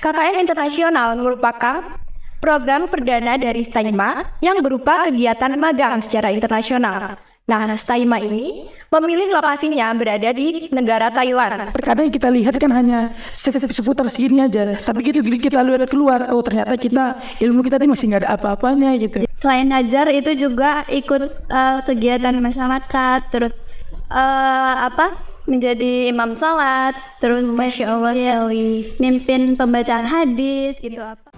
KKN Internasional merupakan program perdana dari STAIMA yang berupa kegiatan magang secara internasional. Nah, STAIMA ini memilih lokasinya berada di negara Thailand. Terkadang kita lihat kan hanya seputar sini aja, tapi gitu kita lalu keluar, oh ternyata ilmu kita masih nggak ada apa-apanya gitu. Selain ngajar itu juga ikut kegiatan masyarakat, terus menjadi imam salat, terus Masya Allah mimpin pembacaan hadis gitu apa.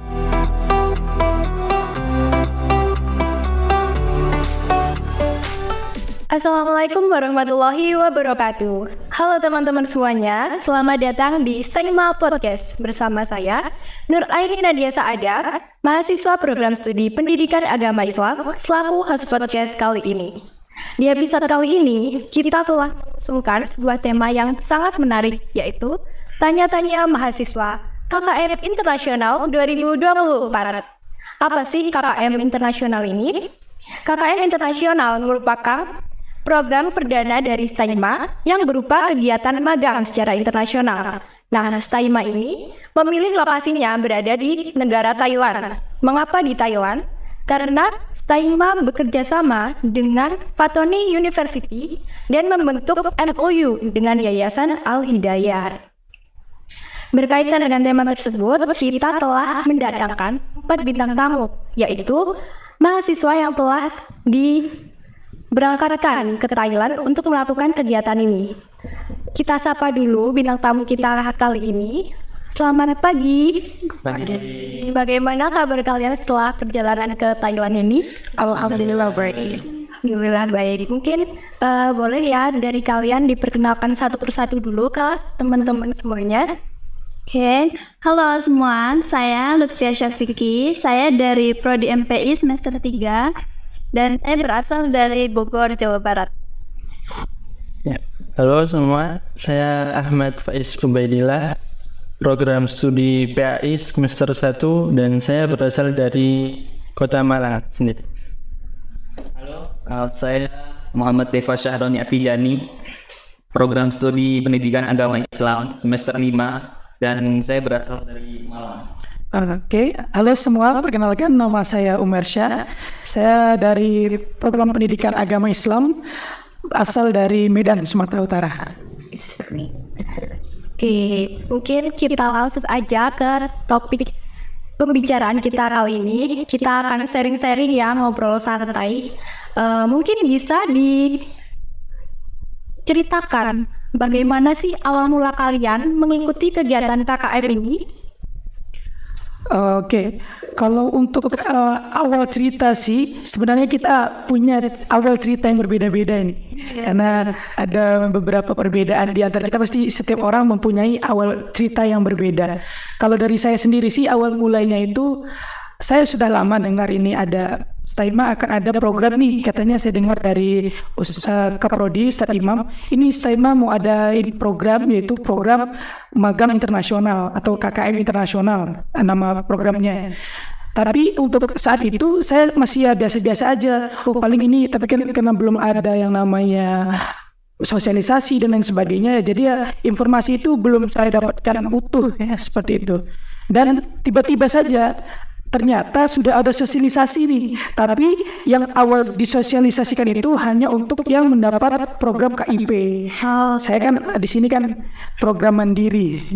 Assalamualaikum warahmatullahi wabarakatuh. Halo teman-teman semuanya, selamat datang di STAIMA Podcast bersama saya Nur Aini Nadia Saada, mahasiswa program studi Pendidikan Agama Islam selaku host podcast kali ini. Di episode kali ini, kita telah mengusungkan sebuah tema yang sangat menarik, yaitu Tanya-tanya Mahasiswa KKM Internasional 2024. Apa sih KKM Internasional ini? KKM Internasional merupakan program perdana dari STAIMA yang berupa kegiatan magang secara internasional. Nah, STAIMA ini memilih lokasinya berada di negara Thailand. Mengapa di Thailand? Karena STAIMA bekerja sama dengan Pattoni University dan membentuk MOU dengan Yayasan Al-Hidayah. Berkaitan dengan tema tersebut, kita telah mendatangkan 4 bintang tamu, yaitu mahasiswa yang telah diberangkatkan ke Thailand untuk melakukan kegiatan ini. Kita sapa dulu bintang tamu kita kali ini. Selamat pagi. Pagi. Bagaimana kabar kalian setelah perjalanan ke Thailand ini? Alhamdulillah baik. Alhamdulillah baik. Mungkin boleh ya dari kalian diperkenalkan satu persatu dulu ke teman-teman semuanya. Oke, halo semua, saya Lutfia Syafiqi, saya dari Prodi MPI semester 3 dan saya berasal dari Bogor, Jawa Barat. Ya. Halo semua, saya Ahmad Faiz Kubaidillah, program studi PAI semester 1 dan saya berasal dari Kota Malang sendiri. Halo, saya Muhammad Deva Syahroni Apijani, program studi Pendidikan Agama Islam semester 5 dan saya berasal dari Malang. Oke, halo semua, perkenalkan nama saya Umar Syah. Saya dari program Pendidikan Agama Islam, asal dari Medan, Sumatera Utara. Oke, mungkin kita langsung aja ke topik pembicaraan kita kali ini. Kita akan sharing-sharing ya, ngobrol santai. Mungkin bisa diceritakan bagaimana sih awal mula kalian mengikuti kegiatan KKM ini? Oke, kalau untuk awal cerita sih sebenarnya kita punya awal cerita yang berbeda-beda ini. Karena ada beberapa perbedaan di antara kita, pasti setiap orang mempunyai awal cerita yang berbeda. Kalau dari saya sendiri sih awal mulanya itu saya sudah lama dengar ini ada STAIMA akan ada program nih, katanya saya dengar dari Kaprodi Ustaz Imam, ini STAIMA mau ada program, yaitu program magang internasional atau KKM internasional nama programnya. Tapi untuk saat itu saya masih biasa-biasa aja, paling ini, tapi kan karena belum ada yang namanya sosialisasi dan lain sebagainya, jadi ya informasi itu belum saya dapatkan utuh ya, seperti itu. Dan tiba-tiba saja ternyata sudah ada sosialisasi nih, tapi yang awal disosialisasikan itu hanya untuk yang mendapat program KIP. Saya kan di sini kan program mandiri.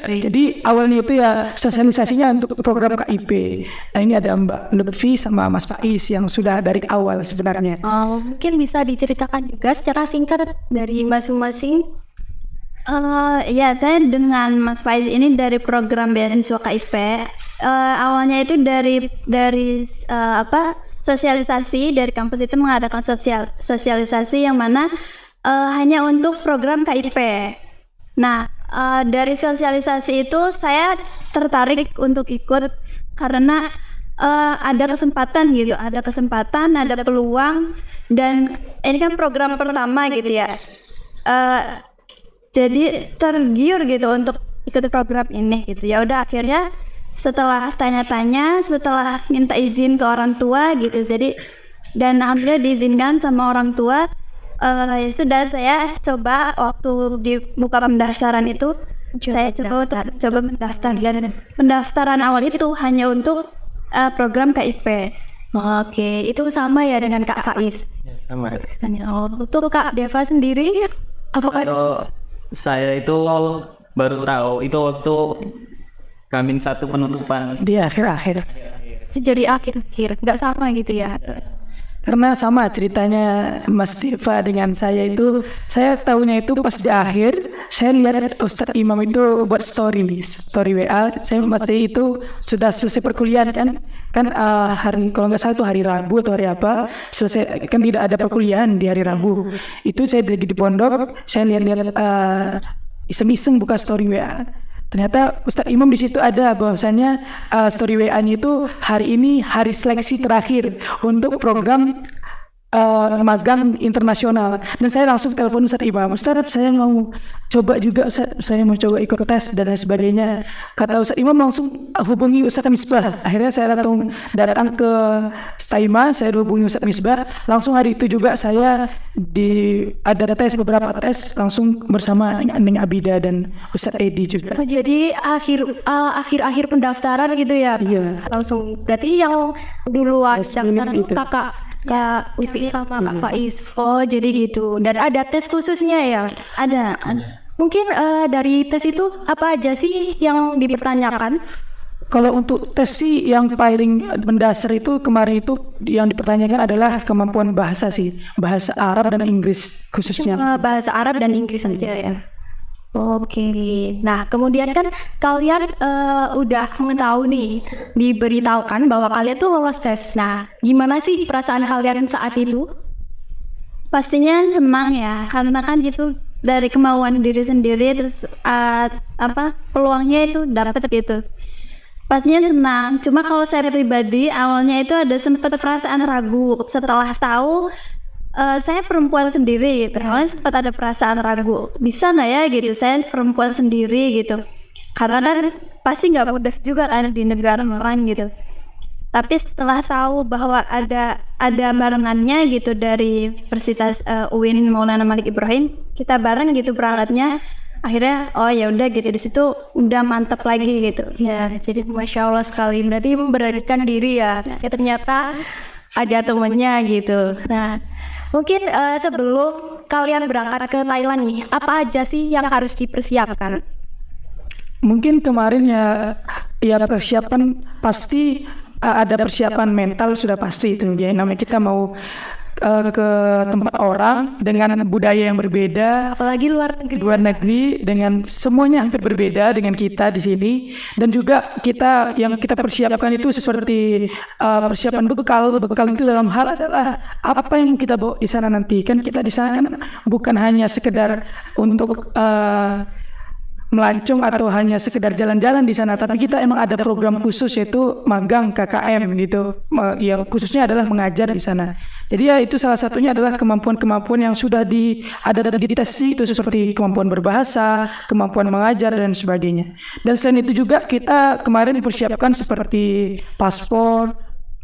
Jadi awalnya itu ya sosialisasinya untuk program KIP. Nah ini ada Mbak Lutfi sama Mas Faiz yang sudah dari awal sebenarnya. Mungkin bisa diceritakan juga secara singkat dari masing-masing. Ya, saya dengan Mas Faiz ini dari program beasiswa KIP. Awalnya itu dari sosialisasi dari kampus itu mengadakan sosialisasi yang mana hanya untuk program KIP. Nah, dari sosialisasi itu saya tertarik untuk ikut karena ada kesempatan gitu, ada peluang, dan ini kan program pertama gitu ya. Jadi tergiur gitu untuk ikut program ini gitu. Ya udah, akhirnya setelah tanya-tanya, setelah minta izin ke orang tua gitu, jadi dan alhamdulillah diizinkan sama orang tua. Ya sudah, saya coba waktu di buka pendaftaran itu Saya coba mendaftar, dan pendaftaran awal itu hanya untuk program KIP. Oke, itu sama ya dengan Kak Faiz. Ya, sama. Oh, untuk Kak Deva sendiri, apakah Kalau saya itu baru tahu itu waktu Hamin 1 penutupan. Di akhir-akhir. jadi akhir-akhir nggak sama gitu ya? Karena sama ceritanya Mas Deva dengan saya itu, saya tahunya itu pas di akhir, saya lihat Ustadz Imam itu buat story WA, saya masih itu sudah selesai perkuliahan kan hari, kalau nggak salah itu hari Rabu atau hari apa, selesai kan tidak ada perkuliahan di hari Rabu, itu saya lagi di pondok, saya lihat iseng-iseng buka story WA. Ternyata Ustadz Imam di situ ada bahwasannya story WA-nya itu hari ini hari seleksi terakhir untuk program magang internasional, dan saya langsung telepon Ustadz Imam, Ustadz saya mau coba juga, Ustadz saya mau coba ikut tes dan lain sebagainya. Kata Ustadz Imam langsung hubungi Ustadz Misbah. Akhirnya saya datang ke Staima, saya hubungi Ustadz Misbah. Langsung hari itu juga saya ada beberapa tes langsung bersama Neng Abida dan Ustadz Edi juga. Oh, jadi akhir pendaftaran gitu ya? Iya. Langsung. Berarti yang duluan daftar itu itu. Kak Upi sama Kak Faiz. Oh, jadi gitu. Dan ada tes khususnya ya? Ada. Mungkin dari tes itu apa aja sih yang dipertanyakan? Kalau untuk tes sih yang paling mendasar itu kemarin itu yang dipertanyakan adalah kemampuan bahasa sih, bahasa Arab dan Inggris khususnya. Bahasa Arab dan Inggris saja ya. Oke. Nah, kemudian kan kalian udah mengetahui nih, diberitahukan bahwa kalian tuh lolos tes. Nah, gimana sih perasaan kalian saat itu? Pastinya senang ya, karena kan itu dari kemauan diri sendiri, terus peluangnya itu dapat gitu. Pastinya senang. Cuma kalau saya pribadi awalnya itu ada sempat perasaan ragu setelah tahu saya perempuan sendiri gitu. Awalnya sempat ada perasaan ragu, bisa nggak ya gitu, saya perempuan sendiri gitu. Karena kan pasti nggak mudah juga kan di negara orang gitu. Tapi setelah tahu bahwa ada barengannya gitu dari Universitas UIN Maulana Malik Ibrahim, kita bareng gitu berangkatnya. Akhirnya oh ya udah gitu, di situ udah mantep lagi gitu. Ya, jadi Masya Allah sekali. Berarti memberanikan diri ya. Ya ternyata ada temennya gitu. Nah, mungkin sebelum kalian berangkat ke Thailand nih, apa aja sih yang harus dipersiapkan? Mungkin kemarin ya persiapan pasti ada persiapan mental sudah pasti itu. Jadi namanya kita mau ke tempat orang dengan budaya yang berbeda, Apalagi luar negeri dengan semuanya hampir berbeda dengan kita di sini, dan juga yang kita persiapkan itu seperti persiapan bekal itu dalam hal adalah apa yang kita bawa di sana nanti. Kan kita di sana kan bukan hanya sekedar untuk melancong atau hanya sekedar jalan-jalan di sana, tapi kita emang ada program khusus yaitu magang KKM gitu, yang khususnya adalah mengajar di sana. Jadi ya itu salah satunya adalah kemampuan-kemampuan yang sudah ada di tes itu, seperti kemampuan berbahasa, kemampuan mengajar dan sebagainya. Dan selain itu juga kita kemarin dipersiapkan seperti paspor,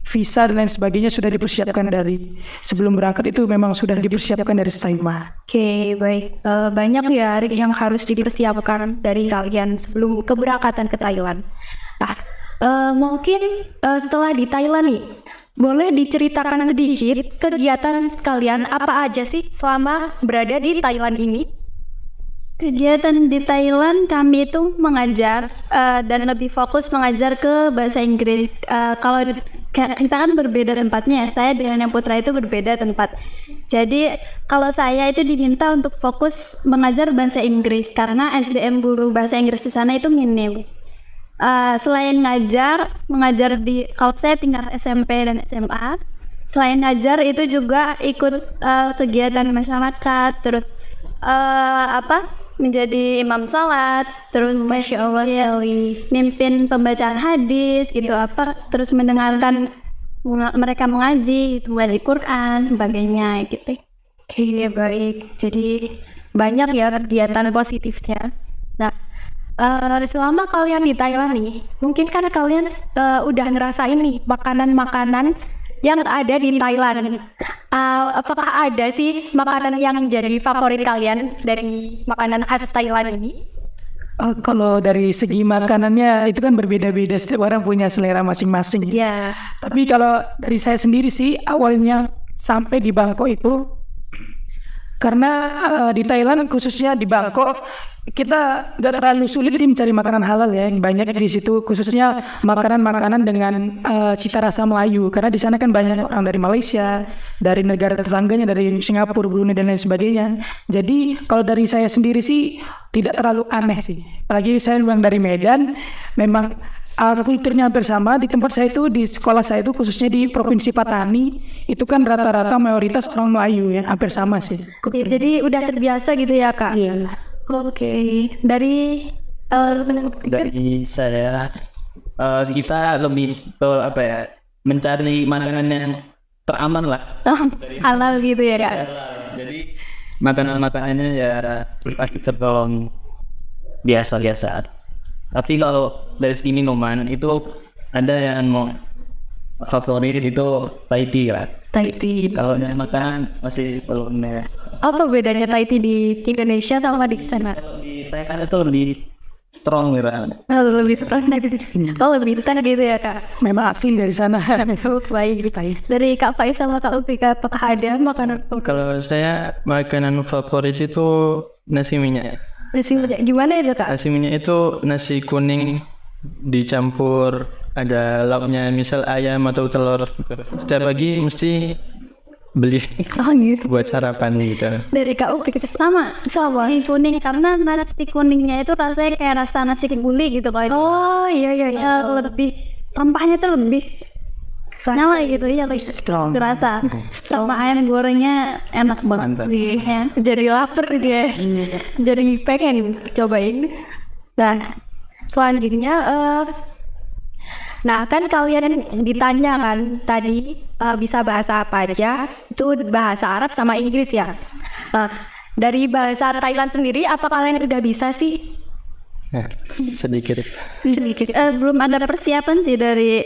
visa dan lain sebagainya sudah dipersiapkan dari sebelum berangkat, itu memang sudah dipersiapkan dari Staima. Oke, baik. Banyak ya yang harus dipersiapkan dari kalian sebelum keberangkatan ke Thailand. Nah, mungkin setelah di Thailand nih, boleh diceritakan sedikit kegiatan kalian apa aja sih selama berada di Thailand ini? Kegiatan di Thailand kami itu mengajar dan lebih fokus mengajar ke bahasa Inggris. Kalau kita kan berbeda tempatnya ya, saya dengan yang putra itu berbeda tempat. Jadi kalau saya itu diminta untuk fokus mengajar bahasa Inggris karena SDM guru bahasa Inggris di sana itu minim. Selain mengajar kalau saya tingkat SMP dan SMA, selain ngajar itu juga ikut kegiatan masyarakat, terus menjadi imam salat, terus Masya Allah sekali. mimpin pembacaan hadis gitu, terus mendengarkan mereka mengaji, mengaji Quran sebagainya gitu. Oke, baik. Jadi banyak ya kegiatan positifnya. Nah, selama kalian di Thailand nih, mungkin kan kalian udah ngerasain nih makanan-makanan yang ada di Thailand. Apakah ada sih makanan yang jadi favorit kalian dari makanan khas Thailand ini? Kalau dari segi makanannya itu kan berbeda-beda, setiap orang punya selera masing-masing. Ya. Tapi kalau dari saya sendiri sih awalnya sampai di Bangkok itu karena di Thailand khususnya di Bangkok kita gak terlalu sulit sih mencari makanan halal ya, yang banyak di situ khususnya makanan-makanan dengan cita rasa Melayu, karena di sana kan banyak orang dari Malaysia, dari negara tetangganya, dari Singapura, Brunei dan lain sebagainya. Jadi kalau dari saya sendiri sih tidak terlalu aneh sih, apalagi saya memang dari Medan, memang kulturnya hampir sama. Di tempat saya itu, di sekolah saya itu khususnya di Provinsi Patani, itu kan rata-rata mayoritas orang Melayu ya, hampir sama sih. Jadi udah terbiasa gitu ya Kak? Iya. Oke. Dari Dari saya kita lebih ke apa ya, mencari makanan yang teraman lah. halal gitu ya Kak? Jadi makanan-makanannya ya pasti tergolong biasa-biasa. Tapi kalau dari segi minuman itu ada yang mau favorit itu Thai tea lah. Thai tea. Kalau dari makanan masih belum ya. Apa bedanya Thai tea di Indonesia sama di sana? Kalau di Thailand itu lebih strong gitu. Lebih strong dari oh lebih intense gitu ya Kak? Memang asli dari sana. Baik. Dari Kak Faiz sama Kak Upi, apakah ada makanan favorit? Kalau saya makanan favorit itu nasi minyak. Nasi minyak gimana itu Kak? Nasi minyak itu nasi kuning dicampur ada lauknya, misal ayam atau telur gitu. Setiap pagi mesti beli Oh gitu. buat sarapan gitu. Dari Kak Upi Sama nasi kuning, karena nasi kuningnya itu rasanya kayak rasa nasi kebuli gitu. Kalau oh iya. ya, lebih rempahnya tuh lebih nyala gitu ya, lebih Strong. terasa. Sama ayam gorengnya enak banget. Mantap. Ya. Jadi lapar dia. Jadi pengen cobain. Nah, selanjutnya nah kan kalian ditanya kan tadi bisa bahasa apa aja, itu bahasa Arab sama Inggris ya. Nah, dari bahasa Thailand sendiri apa kalian udah bisa sih? Sedikit. Sedikit. Belum ada persiapan sih dari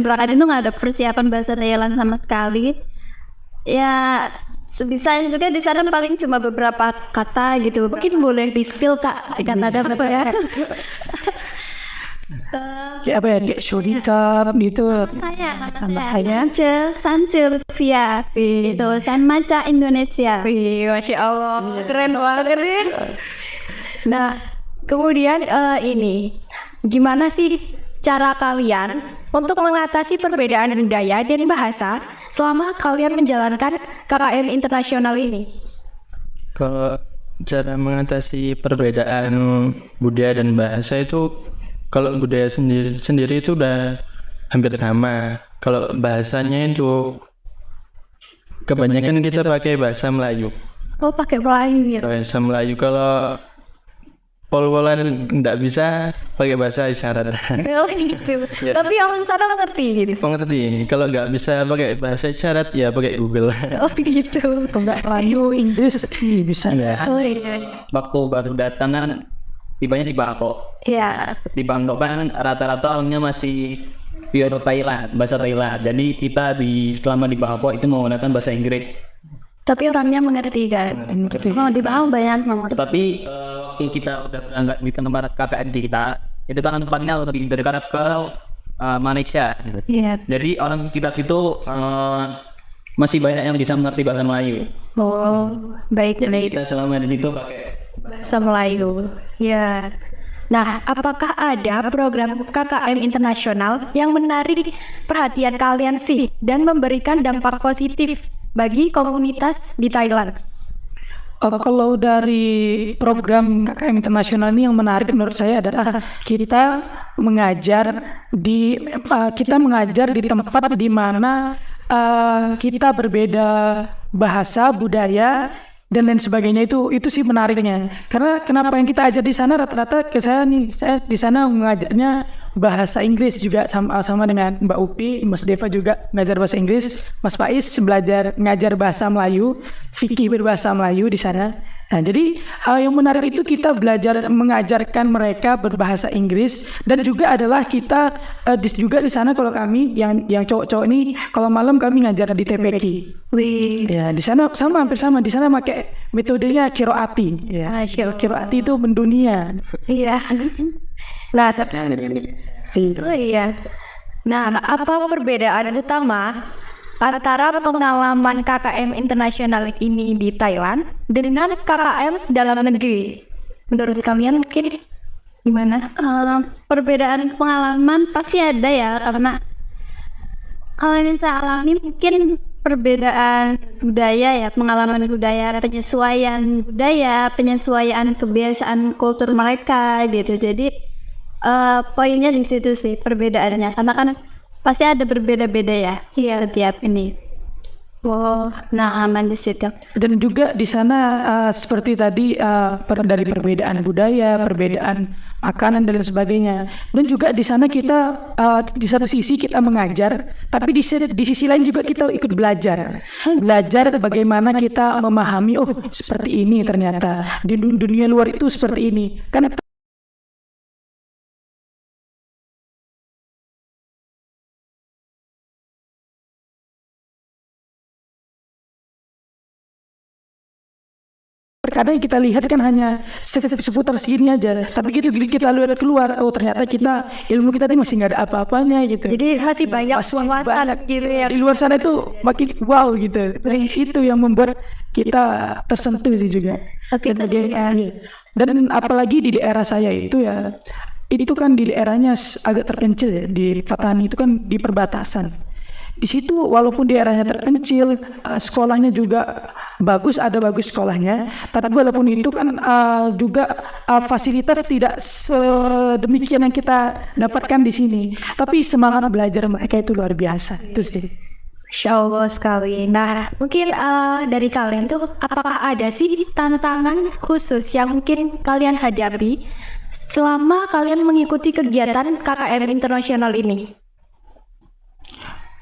berangkat itu, nggak ada persiapan bahasa Thailand sama sekali. Ya sebisanya juga di sana paling cuma beberapa kata gitu. Mungkin boleh di-spill Kak, kata-kata apa ya? Kayak apa ya, kayak shorikap gitu. Nama saya Sancil Via itu Sanmaca Indonesia. Wih, Masya Allah, keren banget. Nah, kemudian ini, gimana sih cara kalian untuk mengatasi perbedaan budaya dan bahasa selama kalian menjalankan KKN internasional ini? Kalau cara mengatasi perbedaan budaya dan bahasa itu, kalau budaya sendiri itu udah hampir sama. Kalau bahasanya itu kebanyakan kita pakai bahasa Melayu. Oh, pakai Melayu ya? Bahasa Melayu. Kalau pol-polan nggak bisa pakai bahasa isyarat. Oh gitu. Tapi orang sana ngerti gitu. Pengerti. Kalau nggak bisa pakai bahasa isyarat ya pakai Google. Oh gitu. Enggak Melayu, Inggris bisa ya. Oh iya. Waktu baru datang kan tibanya di Bangkok. Iya. Di Bangkok kan rata-rata orangnya masih pure Thailand, bahasa Thailand. Jadi kita selama di Bangkok itu menggunakan bahasa Inggris. Tapi orangnya mengerti kan? Oh, di bawah banyak nomor. Tetapi waktu kita udah berangkat di tempat KKN kita, itu kan tempatnya lebih dekat ke Malaysia. Gitu. Iya. Jadi orang kita itu masih banyak yang bisa mengerti bahasa Melayu. Oh, baik. Kita selama di situ pakai Bahasa Melayu. Ya. Nah, apakah ada program KKM internasional yang menarik perhatian kalian sih dan memberikan dampak positif bagi komunitas di Thailand? Kalau dari program KKM internasional ini yang menarik menurut saya adalah kita mengajar di tempat di mana kita berbeda bahasa, budaya dan lain sebagainya. Itu sih menariknya. Karena kenapa yang kita ajar di sana rata-rata saya di sana mengajarnya bahasa Inggris juga sama dengan Mbak Upi, Mas Deva juga ngajar bahasa Inggris, Mas Faiz ngajar bahasa Melayu, fikih berbahasa Melayu di sana. Nah, jadi yang menarik itu kita belajar mengajarkan mereka berbahasa Inggris, dan juga adalah kita juga di sana kalau kami yang cowok-cowok ini kalau malam kami ngajar di TPQ. Wih, Ya, di sana sama hampir sama. Di sana pakai metodenya kiroati. Ya, kiroati itu mendunia. iya. Nah, oh iya. Nah, apa perbedaan utama antara pengalaman KKM internasional ini di Thailand dengan KKM dalam negeri? Menurut kalian mungkin gimana? Perbedaan pengalaman pasti ada ya, karena kalau yang saya alami mungkin perbedaan budaya ya, pengalaman budaya, penyesuaian kebiasaan kultur mereka gitu. Jadi poinnya di situ sih perbedaannya, karena kan pasti ada berbeda-beda ya setiap ini. Wow, Aman di situ. Dan juga di sana seperti tadi dari perbedaan budaya, perbedaan makanan dan lain sebagainya. Dan juga di sana kita di satu sisi kita mengajar, tapi di sisi lain juga kita ikut belajar bagaimana kita memahami seperti ini ternyata di dunia luar itu seperti ini. Karena terkadang kita lihat kan hanya seputar sini aja, tapi gitu kita lihat keluar, ternyata ilmu kita masih nggak ada apa-apanya gitu. jadi masih banyak wawasan gitu ya. Di luar sana itu makin wow gitu. Itu yang membuat kita tersentuh sih juga. Oke, Dan apalagi di daerah saya itu ya, itu kan di daerahnya agak terpencil ya, di Patani itu kan di perbatasan. Di situ walaupun daerahnya terpencil, sekolahnya juga bagus sekolahnya, tapi walaupun itu kan juga fasilitas tidak sedemikian yang kita dapatkan di sini. Tapi semangat belajar mereka itu luar biasa. Itu sih. Masya Allah sekali. Nah, mungkin dari kalian tuh apakah ada sih tantangan khusus yang mungkin kalian hadapi selama kalian mengikuti kegiatan KKM internasional ini?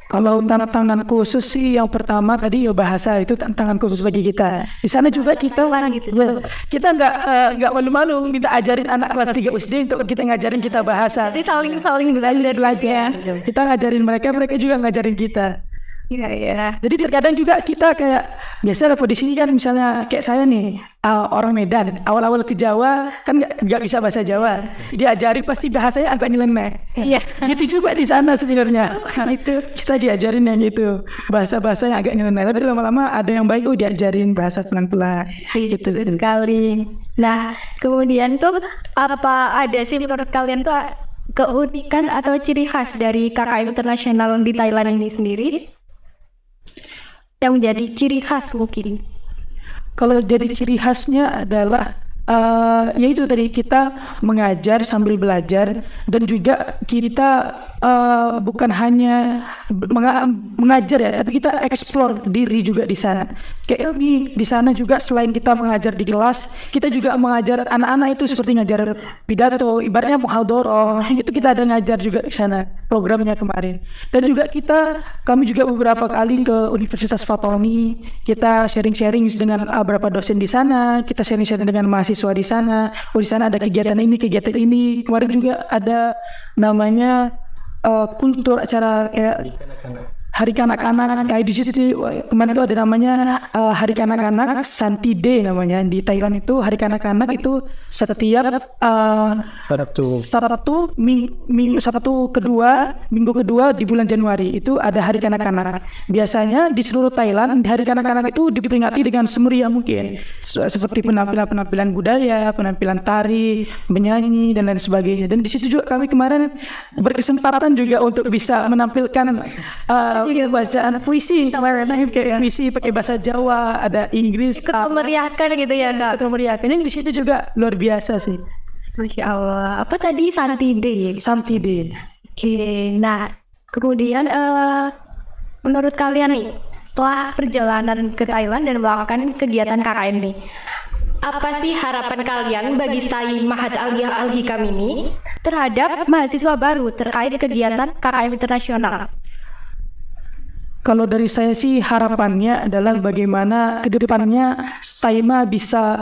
Kalau tantangan khusus sih yang pertama tadi bahasa itu tantangan khusus bagi kita. Di sana juga kita nggak malu-malu minta ajarin anak kelas 3 SD untuk kita ngajarin kita bahasa. Jadi saling belajar. Kita ngajarin mereka juga ngajarin kita. Iya. Jadi terkadang juga kita kayak biasa lah di sini kan, misalnya kayak saya nih orang Medan, awal-awal ke Jawa kan nggak bisa bahasa Jawa, diajari pasti bahasanya agak nyeleneh. Iya. Gitu juga di sana sebenarnya. Itu kita diajarin yang itu bahasa-bahasa yang agak nyeleneh, tapi lama-lama ada yang baik diajarin bahasa pelan-pelan. Gitu sekali. Nah, kemudian tuh apa ada sih menurut kalian tuh keunikan atau ciri khas dari KKM internasional di Thailand ini sendiri yang menjadi ciri khas mungkin? Kalau jadi ciri khasnya adalah yaitu tadi kita mengajar sambil belajar, dan juga kita bukan hanya mengajar ya, tapi kita explore diri juga di sana. Kayak kami di sana juga selain kita mengajar di kelas, kita juga mengajar anak-anak itu seperti ngajar pidato, ibaratnya muhadharah. Itu kita ada ngajar juga di sana programnya kemarin. Dan juga kami juga beberapa kali ke Universitas Fatoni, kita sharing-sharing dengan beberapa dosen di sana, kita sharing-sharing dengan mahasiswa di sana. Di sana ada kegiatan ini. Kemarin juga ada namanya kultur acara kayak Hari Kanak-Kanak. Kayak di situ kemarin itu ada namanya Hari Kanak-Kanak Santi Day namanya. Di Thailand itu Hari Kanak-Kanak itu setiap minggu kedua di bulan Januari itu ada Hari Kanak-Kanak. Biasanya di seluruh Thailand Hari Kanak-Kanak itu diperingati dengan semeriah mungkin, seperti penampilan budaya, penampilan tari, menyanyi dan lain sebagainya. Dan di situ juga kami kemarin berkesempatan juga untuk bisa menampilkan bacaan puisi, kayak puisi pakai bahasa Jawa, ada Inggris, Kemeriahkan gitu ya Kak? kemeriahkan. Ini di situ juga luar biasa sih. Masya Allah. Apa tadi Santi Day? Santi Day. Oke, nah kemudian menurut kalian nih, setelah perjalanan ke Thailand dan melakukan kegiatan KKM nih, apa sih harapan kalian bagi STAI Mahat Aliyah Al-Hikam ini terhadap mahasiswa baru terkait kegiatan KKM internasional? Kalau dari saya sih harapannya adalah bagaimana ke depannya Saima bisa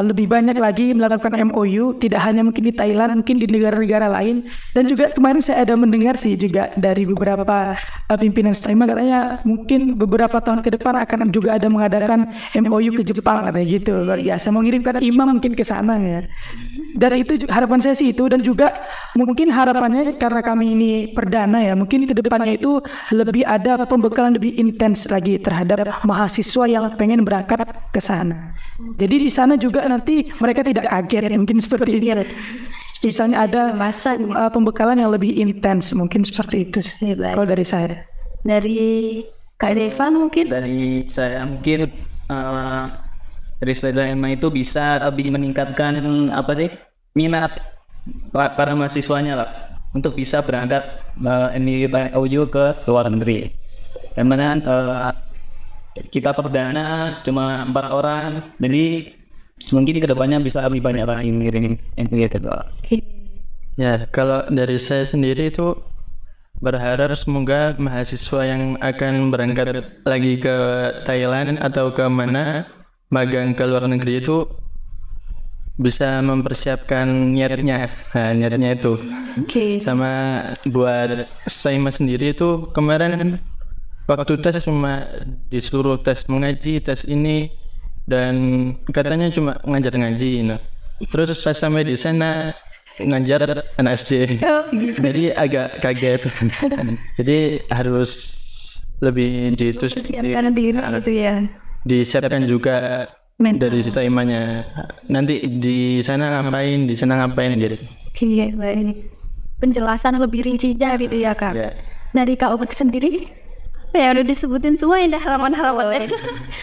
lebih banyak lagi melakukan MOU, tidak hanya mungkin di Thailand, mungkin di negara-negara lain. Dan juga kemarin saya ada mendengar sih juga dari beberapa pimpinan Saima, katanya mungkin beberapa tahun ke depan akan juga ada mengadakan MOU ke Jepang, katanya gitu. Luar biasa, mengirimkan imam mungkin ke sana ya. Dan itu harapan saya sih itu, dan juga mungkin harapannya karena kami ini perdana ya, mungkin ke depannya itu lebih ada pembekalan lebih intens lagi terhadap mahasiswa yang pengen berangkat ke sana. Jadi di sana juga nanti mereka tidak kaget, mungkin seperti itu. Misalnya ada pembekalan yang lebih intens, mungkin seperti itu. Kalau dari saya. Dari Kak Deva mungkin? Dari saya mungkin dari Saima itu bisa lebih meningkatkan minat para mahasiswanya lah untuk bisa berangkat MOU ke luar negeri. Karena kita perdana cuma 4 orang, jadi mungkin kedepannya bisa lebih banyak lagi ngirim MOU ke luar. Ya, kalau dari saya sendiri itu berharap semoga mahasiswa yang akan berangkat lagi ke Thailand atau ke mana magang ke luar negeri itu bisa mempersiapkan niatnya itu. Sama buat Saima sendiri itu kemarin waktu tes cuma disuruh tes mengaji, tes ini, dan katanya cuma ngajar ngaji. Terus pas sampai di sana ngajar anak SD, jadi agak kaget. Jadi harus lebih Siapkan diri gitu ya. Disiapkan juga dari Saimanya. Nanti di sana ngapain, di sana ngapain gitu. Iya, baik. Penjelasan lebih rincinya gitu ya Kak. Dari Kak Ubed sendiri? Ya udah disebutin semua indah harapan-harapannya.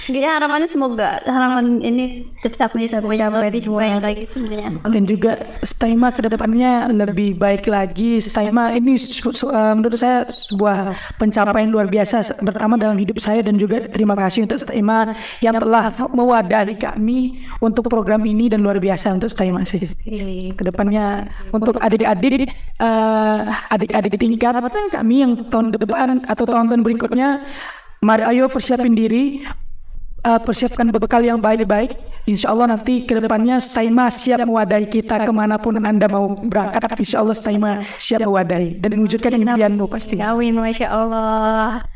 Ya harapannya semoga harapan ini tetap bisa mencapai semua yang lagi semuanya. Dan juga Saima ke depannya lebih baik lagi. Saima ini menurut saya sebuah pencapaian luar biasa pertama dalam hidup saya, dan juga terima kasih untuk Saima yang telah mewadahi kami untuk program ini, dan luar biasa untuk Saima sih. Ke depannya untuk adik-adik tingkat kami yang tahun depan atau tahun-tahun berikutnya, mari ayo persiapin diri, persiapkan bekal yang baik-baik. Insya Allah nanti ke depannya Saima siap mewadahi kita kemanapun Anda mau berangkat. Insya Allah Saima siap mewadahi dan mewujudkan impianmu pasti. Amin, Masya Allah.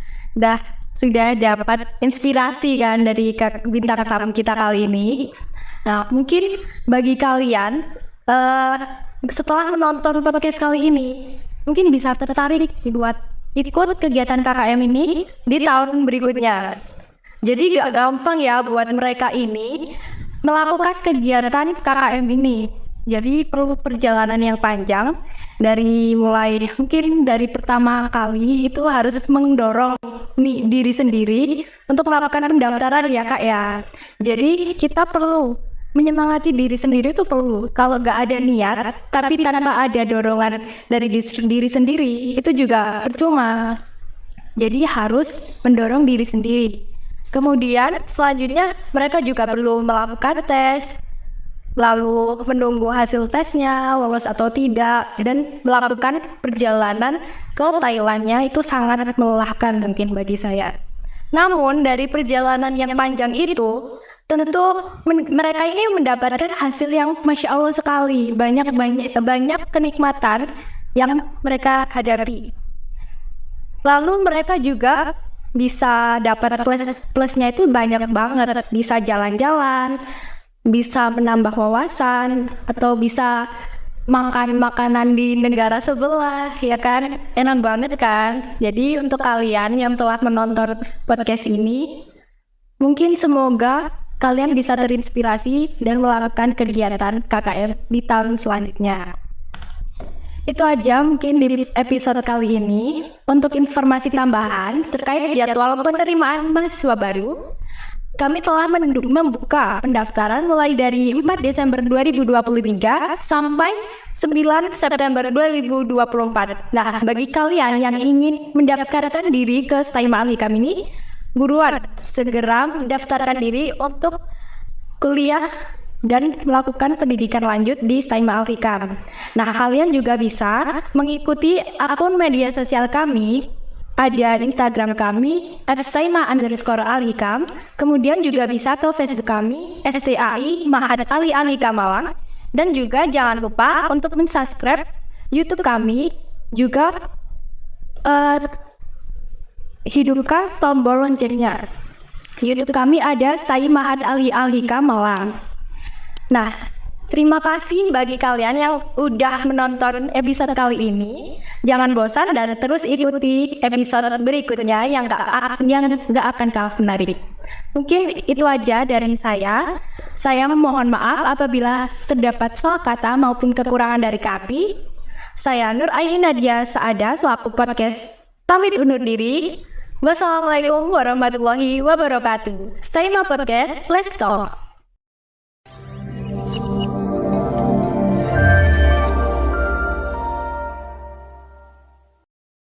Sudah dapat inspirasi kan dari bintang tamu kita kali ini. Nah, mungkin bagi kalian setelah menonton podcast kali ini, mungkin bisa tertarik buat ikut kegiatan KKM ini di tahun berikutnya. Jadi gak gampang ya buat mereka ini melakukan kegiatan KKM ini. Jadi perlu perjalanan yang panjang, dari mulai mungkin dari pertama kali itu harus mendorong diri sendiri untuk melakukan pendaftaran ya Kak ya. Jadi kita perlu menyemangati diri sendiri itu perlu. Kalau gak ada niat, tapi tanpa ada dorongan dari diri sendiri, itu juga percuma. Jadi harus mendorong diri sendiri. Kemudian selanjutnya mereka juga perlu melakukan tes, lalu menunggu hasil tesnya, lolos atau tidak, dan melakukan perjalanan ke Thailandnya itu sangat melelahkan mungkin bagi saya. Namun dari perjalanan yang panjang itu, tentu mereka ini mendapatkan hasil yang Masya Allah sekali, banyak kenikmatan yang mereka hadapi. Lalu mereka juga bisa dapat plusnya itu banyak banget, bisa jalan-jalan, bisa menambah wawasan, atau bisa makan makanan di negara sebelah, ya kan, enak banget kan. Jadi untuk kalian yang telah menonton podcast ini, mungkin semoga kalian bisa terinspirasi dan melakukan kegiatan KKM di tahun selanjutnya. Itu aja mungkin di episode kali ini. Untuk informasi tambahan terkait jadwal penerimaan mahasiswa baru, kami telah membuka pendaftaran mulai dari 4 Desember 2023 sampai 9 September 2024. Nah, bagi kalian yang ingin mendaftarkan diri ke Saima Al-Hikam ini, buruan segera mendaftarkan diri untuk kuliah dan melakukan pendidikan lanjut di Saima Al-Hikam. Nah, kalian juga bisa mengikuti akun media sosial kami ada Instagram kami @saima_alhikam. Kemudian juga bisa ke Facebook kami STAI Ma'had Ali Alhikam Malang. Dan juga jangan lupa untuk mensubscribe YouTube kami. Juga hidupkan tombol loncengnya. YouTube kami ada Sai Ma'had Ali Alhikam Malang. Nah, terima kasih bagi kalian yang udah menonton episode kali ini. Jangan bosan dan terus ikuti episode berikutnya yang gak akan kalah menarik. Mungkin itu aja dari saya. Saya memohon maaf apabila terdapat salah kata maupun kekurangan dari kami. Saya Nur Aini Nadia Saada selaku podcast pamit undur diri. Wassalamualaikum warahmatullahi wabarakatuh. Saima Podcast, let's talk.